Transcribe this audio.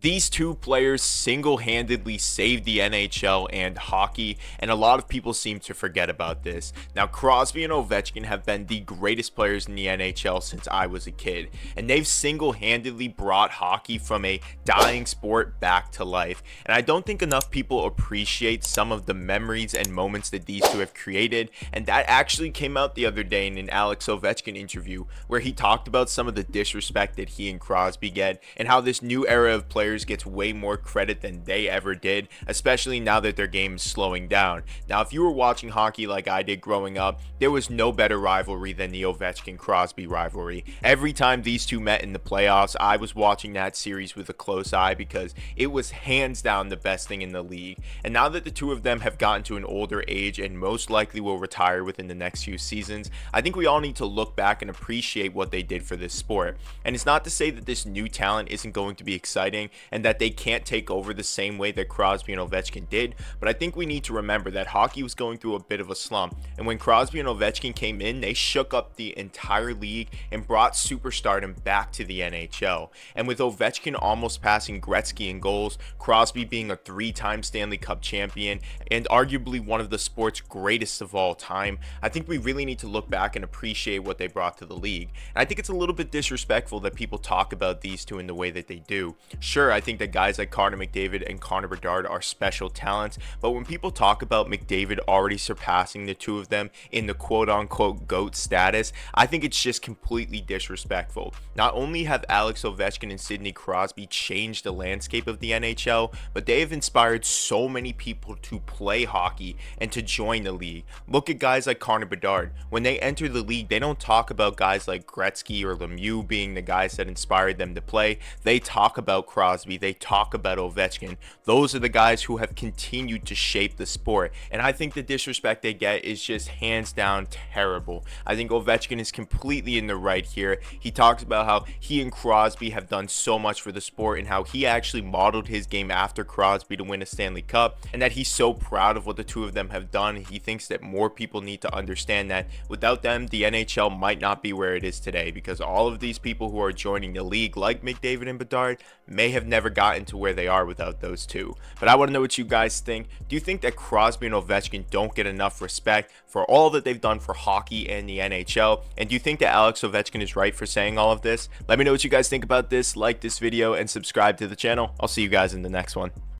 These two players single-handedly saved the NHL and hockey, and a lot of people seem to forget about this. Now, Crosby and Ovechkin have been the greatest players in the NHL since I was a kid, and they've single-handedly brought hockey from a dying sport back to life. And I don't think enough people appreciate some of the memories and moments that these two have created, and that actually came out the other day in an Alex Ovechkin interview, where he talked about some of the disrespect that he and Crosby get, and how this new era of players gets way more credit than they ever did, especially now that their game is slowing down. Now, if you were watching hockey like I did growing up, there was no better rivalry than the Ovechkin-Crosby rivalry. Every time these two met in the playoffs, I was watching that series with a close eye because it was hands down the best thing in the league. And now that the two of them have gotten to an older age and most likely will retire within the next few seasons, I think we all need to look back and appreciate what they did for this sport. And it's not to say that this new talent isn't going to be exciting and that they can't take over the same way that Crosby and Ovechkin did, but I think we need to remember that hockey was going through a bit of a slump, and when Crosby and Ovechkin came in, they shook up the entire league and brought superstardom back to the NHL. And with Ovechkin almost passing Gretzky in goals, Crosby being a 3-time Stanley Cup champion, and arguably one of the sport's greatest of all time, I think we really need to look back and appreciate what they brought to the league. And I think it's a little bit disrespectful that people talk about these two in the way that they do. Sure, I think that guys like Connor McDavid and Connor Bedard are special talents, but when people talk about McDavid already surpassing the two of them in the quote-unquote GOAT status, I think it's just completely disrespectful. Not only have Alex Ovechkin and Sidney Crosby changed the landscape of the NHL, but they have inspired so many people to play hockey and to join the league. Look at guys like Connor Bedard. When they enter the league, they don't talk about guys like Gretzky or Lemieux being the guys that inspired them to play. They talk about Crosby, they talk about Ovechkin. Those are the guys who have continued to shape the sport, and I think the disrespect they get is just hands down terrible. I think Ovechkin is completely in the right here. He talks about how he and Crosby have done so much for the sport and how he actually modeled his game after Crosby to win a Stanley Cup, and that he's so proud of what the two of them have done. He thinks that more people need to understand that without them, the NHL might not be where it is today, because all of these people who are joining the league like McDavid and Bedard may have never gotten to where they are without those two. But I want to know what you guys think. Do you think that Crosby and Ovechkin don't get enough respect for all that they've done for hockey and the NHL? And do you think that Alex Ovechkin is right for saying all of this? Let me know what you guys think about this. Like this video and subscribe to the channel. I'll see you guys in the next one.